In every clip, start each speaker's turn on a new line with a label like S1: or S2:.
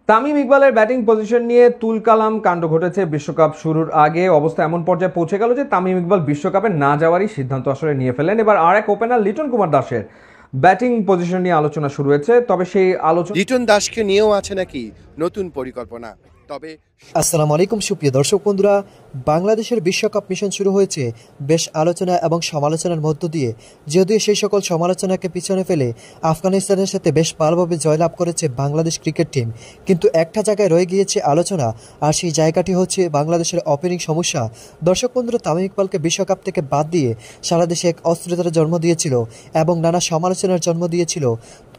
S1: তামিম ইকবালের batting position নিয়ে তুলকালাম কাণ্ড ঘটেছে বিশ্বকাপ শুরুর আগে। অবস্থা এমন পর্যায়ে পৌঁছে গেল যে তামিম ইকবাল বিশ্বকাপে না যাওয়ারই সিদ্ধান্ত আসলে নিয়ে ফেলেন। এবার আর এক ওপেনার লিটন কুমার দাসের ব্যাটিং পজিশন নিয়ে আলোচনা শুরু হয়েছে। তবে সেই আলোচনা
S2: লিটন দাসকে নিয়েও আছে নাকি নতুন পরিকল্পনা। তবে
S3: আসসালামু আলাইকুম সুপ্রিয় দর্শক বন্ধুরা, বাংলাদেশের বিশ্বকাপ মিশন শুরু হয়েছে বেশ আলোচনা এবং সমালোচনার মধ্য দিয়ে। যদিও সেই সকল সমালোচনাকে পিছনে ফেলে আফগানিস্তানের সাথে বেশ ভালোভাবে জয়লাভ করেছে বাংলাদেশ ক্রিকেট টিম, কিন্তু একটা জায়গায় রয়ে গিয়েছে আলোচনা, আর সেই জায়গাটি হচ্ছে বাংলাদেশের ওপেনিং সমস্যা। দর্শক বন্ধুরা, তামিম ইকবালকে বিশ্বকাপ থেকে বাদ দিয়ে সারা দেশে এক অস্থিরতার জন্ম দিয়েছিল এবং নানা সমালোচনার জন্ম দিয়েছিল।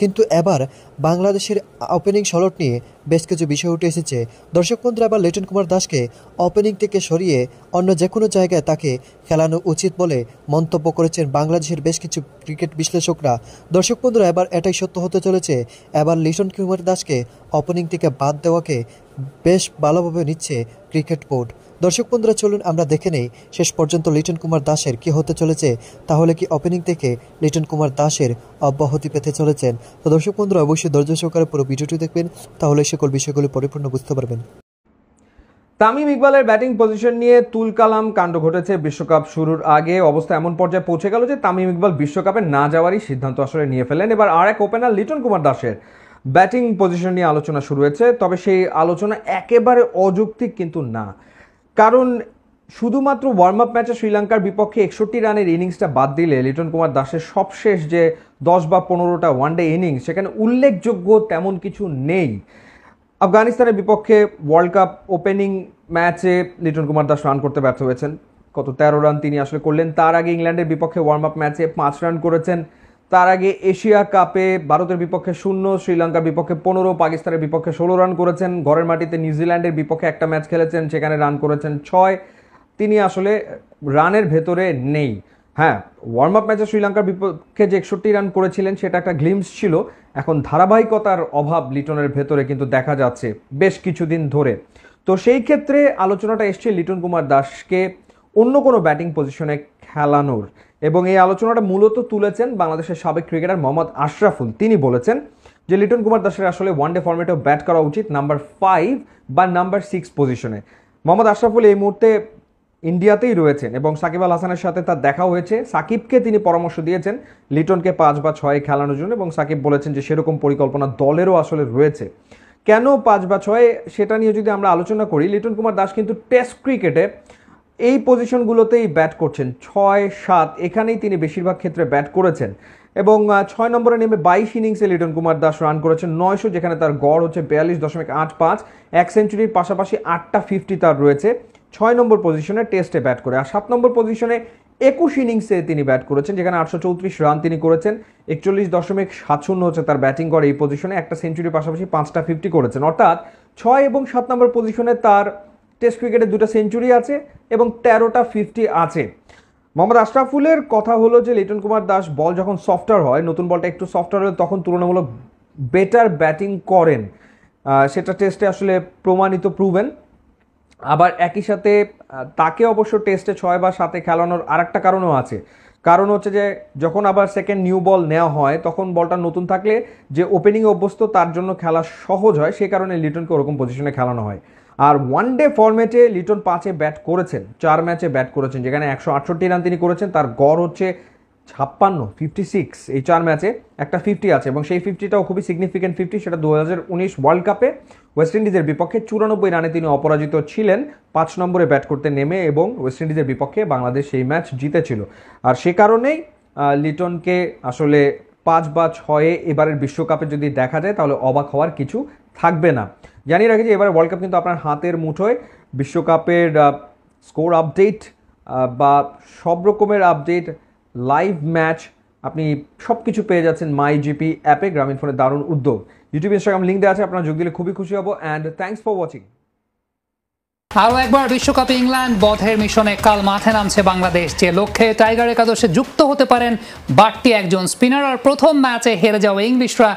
S3: কিন্তু এবার বাংলাদেশের ওপেনিং স্লট নিয়ে বেশ কিছু বিষয় উঠে এসেছে। দর্শক বন্ধুরা, আবার লিটন কুমার দাসকে ওপেনিং থেকে সরিয়ে অন্য যে কোনো জায়গায় তাকে খেলানো উচিত বলে মন্তব্য করেছেন বাংলাদেশের বেশ কিছু ক্রিকেট বিশ্লেষকরা। দর্শক বন্ধুরা, এবার এটাই সত্য হতে চলেছে। এবার লিটন কুমার দাসকে ওপেনিং থেকে বাদ দেওয়াকে বেশ ভালোভাবে নিচ্ছে ক্রিকেট বোর্ড। দর্শক বন্ধুরা, চলুন আমরা দেখে নেই শেষ পর্যন্ত লিটন কুমার দাসের কি হতে চলেছে। তাহলে কি ওপেনিং থেকে লিটন কুমার দাসের অব্যাহতি পেতে চলেছেন? তো দর্শক বন্ধুরা, অবশ্যই ধৈর্য সহকারে পুরো ভিডিওটি দেখবেন, তাহলে সকল বিষয়গুলি পরিপূর্ণ বুঝতে পারবেন।
S1: তামিম ইকবালের ব্যাটিং পজিশন নিয়ে তুলকালাম কাণ্ড ঘটেছে বিশ্বকাপ শুরুর আগে। অবস্থা এমন পর্যায়ে পৌঁছে গেল যে তামিম ইকবাল বিশ্বকাপে না যাওয়ারই সিদ্ধান্ত আসলে নিয়ে ফেলেন। এবার আর এক ওপেনার লিটন কুমার দাসের ব্যাটিং পজিশন নিয়ে আলোচনা শুরু হয়েছে। তবে সেই আলোচনা একেবারে অযৌক্তিক কিন্তু না, কারণ শুধুমাত্র ওয়ার্ম আপ ম্যাচে শ্রীলঙ্কার বিপক্ষে 61 রানের ইনিংসটা বাদ দিলে লিটন কুমার দাসের সবশেষ যে 10 বা 15টা ওয়ানডে ইনিংস, সেখানে উল্লেখযোগ্য তেমন কিছু নেই। আফগানিস্তানের বিপক্ষে ওয়ার্ল্ড কাপ ওপেনিং ম্যাচে লিটন কুমার দাস রান করতে ব্যর্থ হয়েছেন। কত 13 রান তিনি আসলে করলেন। তার আগে ইংল্যান্ডের বিপক্ষে ওয়ার্ম আপ ম্যাচে 5 রান করেছেন। তার আগে এশিয়া কাপে ভারতের বিপক্ষে 0, শ্রীলঙ্কার বিপক্ষে 15, পাকিস্তানের বিপক্ষে 16 রান করেছেন। ঘরের মাটিতে নিউজিল্যান্ডের বিপক্ষে একটা ম্যাচ খেলেছেন, সেখানে রান করেছেন 6। তিনি আসলে রানের ভেতরে নেই। হ্যাঁ, ওয়ার্ম আপ ম্যাচে শ্রীলঙ্কার বিপক্ষে যে 61 রান করেছিলেন সেটা একটা গ্লিমস ছিল। এখন ধারাবাহিকতার অভাব লিটনের ভেতরে কিন্তু দেখা যাচ্ছে বেশ কিছুদিন ধরে। তো সেই ক্ষেত্রে আলোচনাটা এসছে লিটন কুমার দাসকে অন্য কোনো ব্যাটিং পজিশনে খেলানোর, এবং এই আলোচনাটা মূলত তুলেছেন বাংলাদেশের সাবেক ক্রিকেটার মোহাম্মদ আশরাফুল। তিনি বলেছেন যে লিটন কুমার দাসের আসলে ওয়ানডে ফরম্যাটেও ব্যাট করা উচিত নাম্বার 5 বা নাম্বার 6 পজিশনে। মোহাম্মদ আশরাফুল এই মুহূর্তে ইন্ডিয়াতেই রয়েছেন এবং সাকিব আল হাসানের সাথে তার দেখা হয়েছে। সাকিবকে তিনি পরামর্শ দিয়েছেন লিটনকে 5 বা 6 খেলানোর জন্য, এবং সাকিব বলেছেন যে সেরকম পরিকল্পনা দলেরও আসলে রয়েছে। কেন 5 বা 6 সেটা নিয়ে যদি আমরা আলোচনা করি, লিটন কুমার দাস কিন্তু টেস্ট ক্রিকেটে এই পজিশনগুলোতেই ব্যাট করছেন। 6, 7 এখানেই তিনি বেশিরভাগ ক্ষেত্রে ব্যাট করেছেন, এবং 6 নম্বরে নেমে 22 ইনিংসে লিটন কুমার দাস রান করেছেন 900, যেখানে তার গড় হচ্ছে 42.85, 1 সেঞ্চুরির পাশাপাশি 8টা 50 তার রয়েছে 6 নম্বর পজিশনে টেস্টে ব্যাট করে। আর 7 নম্বর পজিশনে 21 ইনিংসে তিনি ব্যাট করেছেন, যেখানে 834 রান তিনি করেছেন, 41.70 হচ্ছে তার ব্যাটিং গড় এই পজিশনে, একটা সেঞ্চুরির পাশাপাশি 5টা 50 করেছেন। অর্থাৎ 6 এবং 7 নম্বর পজিশনে তার টেস্ট ক্রিকেটে 2টা সেঞ্চুরি আছে এবং 13টা 50 আছে। মোহাম্মদ আশরাফুলের কথা হলো যে লিটন কুমার দাস বল যখন সফটওয়্যার হয়, নতুন বলটা একটু সফটওয়্যার হলে তখন তুলনামূলক বেটার ব্যাটিং করেন, সেটা টেস্টে আসলে প্রমাণিত, প্রুভেন। আবার একই সাথে তাকে অবশ্য টেস্টে 6 বা 7 খেলানোর আর একটা কারণও আছে। কারণ হচ্ছে যে যখন আবার সেকেন্ড নিউ বল নেওয়া হয়, তখন বলটা নতুন থাকলে যে ওপেনিংয়ে অভ্যস্ত তার জন্য খেলা সহজ হয়, সেই কারণে লিটনকে ওরকম পজিশনে খেলানো হয়। আর ওয়ানডে ফরম্যাটে লিটন 5-এ ব্যাট করেছেন, 4 ম্যাচে ব্যাট করেছেন, যেখানে 168 রান তিনি করেছেন। তার গড় হচ্ছে 56 এই 4 ম্যাচে, একটা 50 আছে, এবং সেই 50টাও খুবই সিগনিফিকেন্ট 50। সেটা 2019 ওয়ার্ল্ড কাপে ওয়েস্ট ইন্ডিজের বিপক্ষে 94 রানে তিনি অপরাজিত ছিলেন 5 নম্বরে ব্যাট করতে নেমে, এবং ওয়েস্ট ইন্ডিজের বিপক্ষে বাংলাদেশ সেই ম্যাচ জিতেছিল। আর সে কারণেই লিটনকে আসলে 5 বা 6-এ এবারের বিশ্বকাপে যদি দেখা যায় তাহলে অবাক হওয়ার কিছু থাকবে না। জানিয়ে রাখি যে এবার ওয়ার্ল্ড কাপ কিন্তু আপনার হাতের মুঠোয়। বিশ্বকাপের স্কোর আপডেট বা সব রকমের আপডেট, লাইভ ম্যাচ, আপনি সব কিছু পেয়ে যাচ্ছেন মাই জিপি অ্যাপে। গ্রামীণ ফোনের দারুণ উদ্যোগ। ইউটিউব, ইনস্টাগ্রাম লিঙ্ক দেওয়া আছে, আপনারা যোগ দিলে খুবই খুশি হব। And thanks for watching.
S4: আরও একবার বিশ্বকাপে ইংল্যান্ড বধের মিশনে কাল মাঠে নামছে বাংলাদেশ, যে লক্ষ্যে টাইগার একাদশে যুক্ত হতে পারেন বাড়তি একজন স্পিনার। আর প্রথম ম্যাচে হেরে যাওয়া ইংলিশরা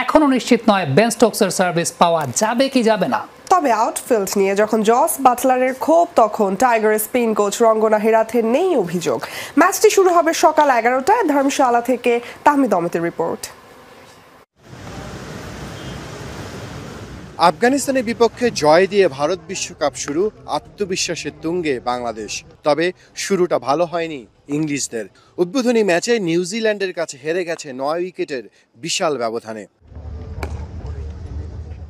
S4: এখনও নিশ্চিত নয় বেন স্টোকসের সার্ভিস পাওয়া যাবে কি যাবে না।
S5: তবে আউটফিল্ড নিয়ে যখন জস বাটলারের ক্ষোভ, তখন টাইগারের স্পিন কোচ রঙ্গনা হেরাথের নেই অভিযোগ। ম্যাচটি শুরু হবে সকাল 11টায়। ধর্মশালা থেকে তাহমিদ অমিতের রিপোর্ট।
S2: আফগানিস্তানের বিপক্ষে জয় দিয়ে ভারত বিশ্বকাপ শুরু, আত্মবিশ্বাসের তুঙ্গে বাংলাদেশ। তবে শুরুটা ভালো হয়নি ইংলিশদের। উদ্বোধনী ম্যাচে নিউজিল্যান্ডের কাছে হেরে গেছে 9 উইকেটের বিশাল ব্যবধানে।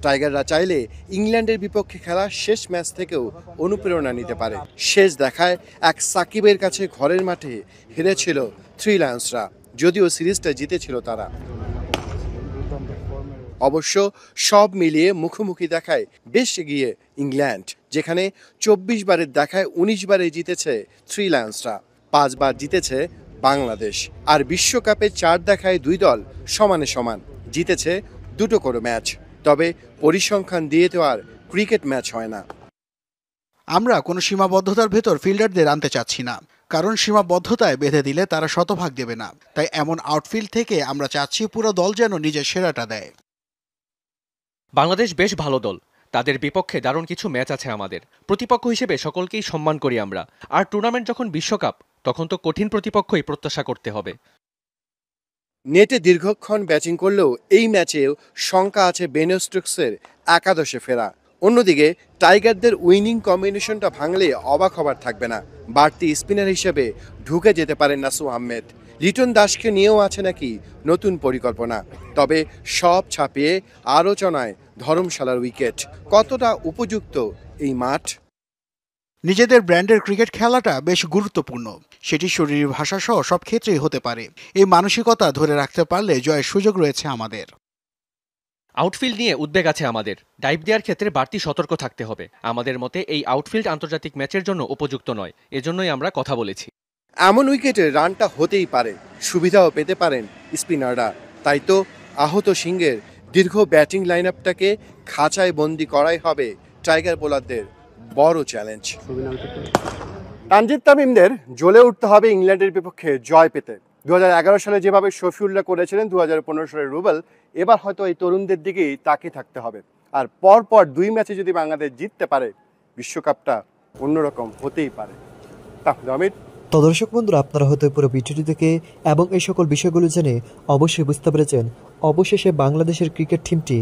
S2: টাইগাররা চাইলে ইংল্যান্ডের বিপক্ষে খেলা শেষ ম্যাচ থেকেও অনুপ্রেরণা নিতে পারে। শেষ দেখায় এক সাকিবের কাছে ঘরের মাঠে হেরেছিল থ্রি লায়ন্সরা, যদিও সিরিজটা জিতেছিল তারা। অবশ্য সব মিলিয়ে মুখোমুখি দেখায় বেশ এগিয়ে ইংল্যান্ড, যেখানে 24 বারের দেখায় 19 বারে জিতেছে থ্রি লায়ন্সরা, 5 বার জিতেছে বাংলাদেশ। আর বিশ্বকাপে 4 দেখায় 2 দল সমানে সমান, জিতেছে 2টো করে ম্যাচ। তবে পরিসংখ্যান দিয়ে তো আর ক্রিকেট ম্যাচ হয় না।
S6: আমরা কোনো সীমাবদ্ধতার ভেতর ফিল্ডারদের আনতে চাচ্ছি না, কারণ সীমাবদ্ধতায় বেঁধে দিলে তারা শতভাগ দেবে না। তাই এমন আউটফিল্ড থেকে আমরা চাচ্ছি পুরো দল যেন নিজের সেরাটা দেয়।
S7: বাংলাদেশ বেশ ভালো দল, তাদের বিপক্ষে দারুণ কিছু ম্যাচ আছে আমাদের। প্রতিপক্ষ হিসেবে সকলকেই সম্মান করি আমরা। আর টুর্নামেন্ট যখন বিশ্বকাপ, তখন তো কঠিন প্রতিপক্ষই প্রত্যাশা করতে হবে।
S2: নেটে দীর্ঘক্ষণ ব্যাটিং করলেও এই ম্যাচেও শঙ্কা আছে বেন স্টোকসের একাদশে ফেরা। অন্যদিকে টাইগারদের উইনিং কম্বিনেশনটা ভাঙলে অবাক হবার থাকবে না। বাড়তি স্পিনার হিসেবে ঢুকে যেতে পারেন নাসু আহমেদ। লিটন দাসকে নিয়েও আছে নাকি নতুন পরিকল্পনা। তবে সব ছাপিয়ে আলোচনায় ধর্মশালার উইকেট। কতটা উপযুক্ত এই মাঠ?
S6: নিজেদের ব্র্যান্ডের ক্রিকেট খেলাটা বেশ গুরুত্বপূর্ণ, সেটি শরীরী ভাষা সহ সব ক্ষেত্রেই হতে পারে। এই মানসিকতা ধরে রাখতে পারলে জয়ের সুযোগ রয়েছে আমাদের।
S7: আউটফিল্ড নিয়ে উদ্বেগ আছে আমাদের। ডাইভ দেওয়ার ক্ষেত্রে বাড়তি সতর্ক থাকতে হবে। আমাদের মতে এই আউটফিল্ড আন্তর্জাতিক ম্যাচের জন্য উপযুক্ত নয়, এজন্যই আমরা কথা বলেছি।
S2: এমন উইকেটে রানটা হতেই পারে, সুবিধাও পেতে পারেন স্পিনাররা। তাই তো আহত সিংহের দীর্ঘ ব্যাটিং লাইন আপটাকে খাঁচায় বন্দি করাই হবে টাইগার বোলারদের বড় চ্যালেঞ্জ। তানজিদ তামিমদের জ্বলে উঠতে হবে ইংল্যান্ডের বিপক্ষে জয় পেতে। 2011 সালে যেভাবে শফিউল্লাহ করেছিলেন 2015 সালে রুবেল, এবার হয়তো এই তরুণদের দিকেই তাকিয়ে থাকতে হবে। আর পরপর 2 ম্যাচে যদি বাংলাদেশ জিততে পারে, বিশ্বকাপটা অন্যরকম হতেই পারে। তাহমিদ।
S3: তো দর্শক বন্ধুরা, আপনারা হয়তো পুরো ভিডিওটি দেখে এবং এই সকল বিষয়গুলো জেনে অবশ্যই বুঝতে পেরেছেন অবশেষে বাংলাদেশের ক্রিকেট টিমটি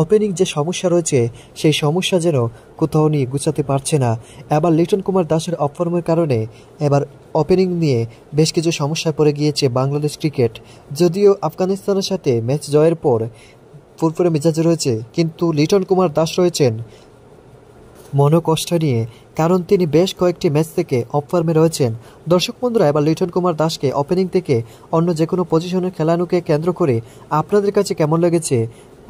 S3: ওপেনিং যে সমস্যা রয়েছে সেই সমস্যা যেন কোথাও নিয়ে গুছাতে পারছে না। এবার লিটন কুমার দাসের অফর্মের কারণে এবার ওপেনিং নিয়ে বেশ কিছু সমস্যায় পড়ে গিয়েছে বাংলাদেশ ক্রিকেট। যদিও আফগানিস্তানের সাথে ম্যাচ জয়ের পর ফুরফুরে মেজাজে রয়েছে, কিন্তু লিটন কুমার দাস রয়েছেন মনোকষ্ট নিয়ে, কারণ তিনি বেশ কয়েকটি ম্যাচ থেকে অফ ফর্মে রয়েছেন। দর্শক বন্ধুরা, এবার লিটন কুমার দাসকে ওপেনিং থেকে অন্য যে কোনো পজিশনে খেলানোকে কেন্দ্র করে আপনাদের কাছে কেমন লেগেছে?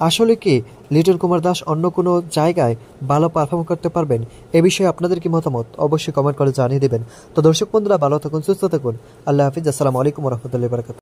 S3: আসলে কি লিটন কুমার দাস অন্য কোনো জায়গায় ভালো পারফর্ম করতে পারবেন? এ বিষয়ে আপনাদের কি মতামত অবশ্যই কমেন্ট করে জানিয়ে দেবেন। তো দর্শক বন্ধুরা, ভালো থাকুন, সুস্থ থাকুন। আল্লাহ হাফিজ। আসসালামু আলাইকুম ওয়া রাহমাতুল্লাহি ওয়া বারাকাতুহু।